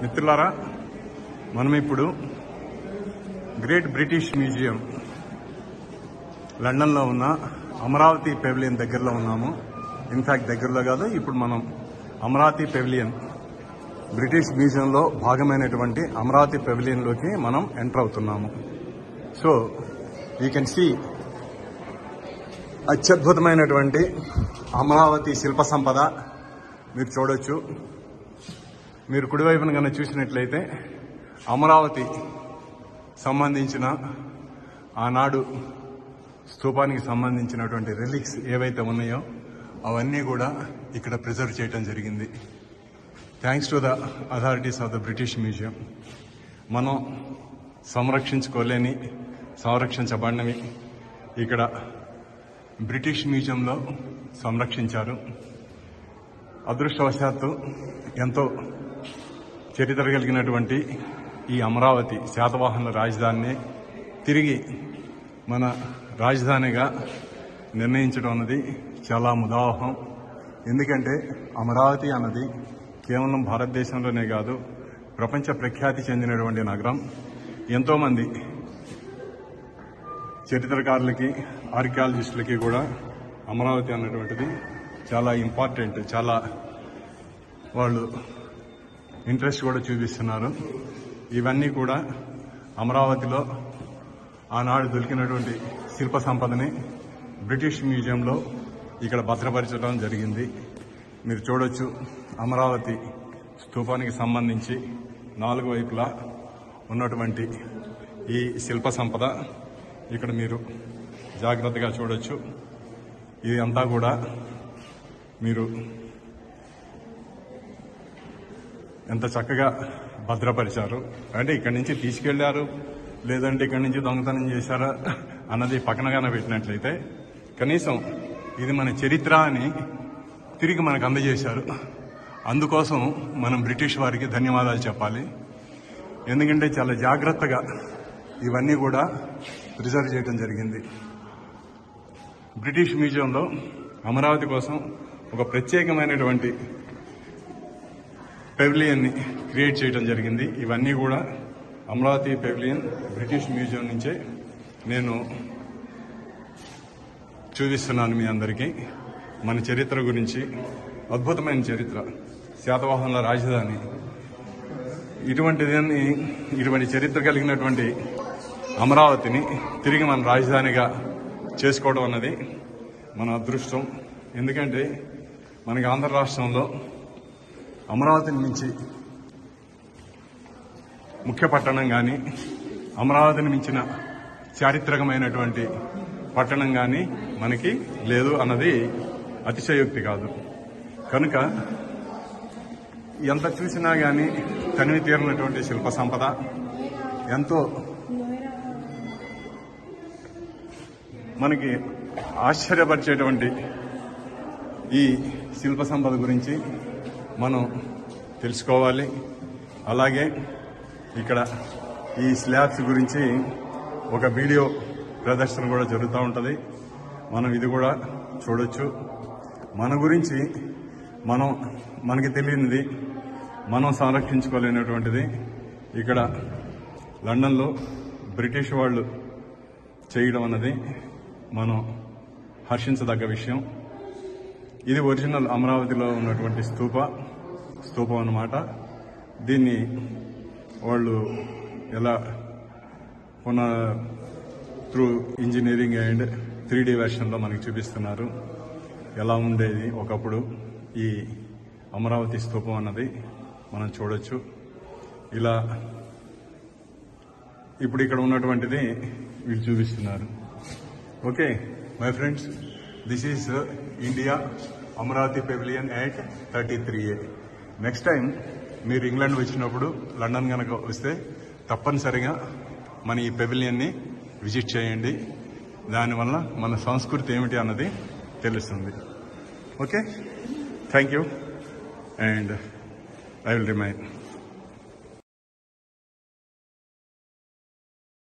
మిత్రులారా, మనం ఇప్పుడు గ్రేట్ బ్రిటిష్ మ్యూజియం లండన్లో ఉన్న అమరావతి పెవిలియన్ దగ్గరలో ఉన్నాము. ఇన్ఫాక్ట్ దగ్గరలో కాదు, ఇప్పుడు మనం అమరావతి పెవిలియన్ బ్రిటిష్ మ్యూజియంలో భాగమైనటువంటి అమరావతి పెవిలియన్లోకి మనం ఎంటర్ అవుతున్నాము. సో యూ కెన్ సీ అత్యద్భుతమైనటువంటి అమరావతి శిల్ప సంపద మీరు చూడొచ్చు. మీరు కుడివైపున కన్నా చూసినట్లయితే అమరావతి సంబంధించిన ఆనాడు స్తూపానికి సంబంధించినటువంటి రిలిక్స్ ఏవైతే ఉన్నాయో అవన్నీ కూడా ఇక్కడ ప్రిజర్వ్ చేయడం జరిగింది. Thanks to the authorities of the British museum. మనం సంరక్షించబడినవి ఇక్కడ బ్రిటిష్ మ్యూజియంలో సంరక్షించారు. అదృష్టవశాత్తు ఎంతో చరిత్ర కలిగినటువంటి ఈ అమరావతి శాతవాహనుల రాజధానిని తిరిగి మన రాజధానిగా నిర్ణయించడం అన్నది చాలా ముదావహం. ఎందుకంటే అమరావతి అన్నది కేవలం భారతదేశంలోనే కాదు, ప్రపంచ ప్రఖ్యాతి చెందినటువంటి నగరం. ఎంతోమంది చరిత్రకారులకి, ఆర్కియాలజిస్టులకి కూడా అమరావతి అన్నటువంటిది చాలా ఇంపార్టెంట్. చాలా వాళ్ళు ఇంట్రెస్ట్ కూడా చూపిస్తున్నారు. ఇవన్నీ కూడా అమరావతిలో ఆనాడు దొరికినటువంటి శిల్ప సంపదని బ్రిటిష్ మ్యూజియంలో ఇక్కడ భద్రపరచడం జరిగింది. మీరు చూడొచ్చు, అమరావతి స్తూపానికి సంబంధించి 4 వైపులా ఉన్నటువంటి ఈ శిల్ప సంపద ఇక్కడ మీరు జాగ్రత్తగా చూడొచ్చు. ఇది అంతా కూడా మీరు ఎంత చక్కగా భద్రపరిచారు. అంటే ఇక్కడి నుంచి తీసుకెళ్లారు, లేదంటే ఇక్కడి నుంచి దొంగతనం చేశారా అన్నది పక్కనగానే పెట్టినట్లయితే కనీసం ఇది మన చరిత్ర అని తిరిగి మనకు అందజేశారు. అందుకోసం మనం బ్రిటిష్ వారికి ధన్యవాదాలు చెప్పాలి. ఎందుకంటే చాలా జాగ్రత్తగా ఇవన్నీ కూడా ప్రిజర్వ్ చేయడం జరిగింది. బ్రిటిష్ మ్యూజియంలో అమరావతి కోసం ఒక ప్రత్యేకమైనటువంటి పెవిలియన్ని క్రియేట్ చేయడం జరిగింది. ఇవన్నీ కూడా అమరావతి పెవిలియన్ బ్రిటిష్ మ్యూజియం నుంచే నేను చూపిస్తున్నాను మీ అందరికీ. మన చరిత్ర గురించి, అద్భుతమైన చరిత్ర, శాతవాహనుల రాజధాని, ఇటువంటి చరిత్ర కలిగినటువంటి అమరావతిని తిరిగి మన రాజధానిగా చేసుకోవడం అన్నది మన అదృష్టం. ఎందుకంటే మనకి ఆంధ్ర రాష్ట్రంలో అమరావతిని మించి ముఖ్య పట్టణం కానీ, అమరావతిని మించిన చారిత్రకమైనటువంటి పట్టణం కానీ మనకి లేదు అన్నది అతిశయోక్తి కాదు. కనుక ఎంత చూసినా కానీ తనివి తీరినటువంటి శిల్ప సంపద, ఎంతో మనకి ఆశ్చర్యపరిచేటువంటి ఈ శిల్ప సంపద గురించి మనం తెలుసుకోవాలి. అలాగే ఇక్కడ ఈ స్లాబ్స్ గురించి ఒక వీడియో ప్రదర్శన కూడా జరుగుతూ ఉంటుంది. మనం ఇది కూడా చూడొచ్చు. మన గురించి మనకి తెలియనిది, మనం సంరక్షించుకోలేనటువంటిది ఇక్కడ లండన్లో బ్రిటిష్ వాళ్ళు చేయడం అన్నది మనం హర్షించదగ్గ విషయం. ఇది ఒరిజినల్ అమరావతిలో ఉన్నటువంటి స్తూపం అన్నమాట. దీన్ని వాళ్ళు ఎలా త్రూ ఇంజనీరింగ్ అండ్ 3D వెర్షన్లో మనకి చూపిస్తున్నారు ఎలా ఉండేది ఒకప్పుడు ఈ అమరావతి స్తూపం అన్నది మనం చూడొచ్చు. ఇలా ఇప్పుడు ఇక్కడ ఉన్నటువంటిది వీళ్ళు చూపిస్తున్నారు. Okay my friends, this is India Amaravati pavilion at 33A. Next time మీరు ఇంగ్లాండ్ వచ్చినప్పుడు, లండన్ కనుక వస్తే తప్పనిసరిగా మన ఈ పెవిలియన్ని విజిట్ చేయండి. దానివల్ల మన సంస్కృతి ఏమిటి అన్నది తెలుస్తుంది. Okay, thank you and I will remain.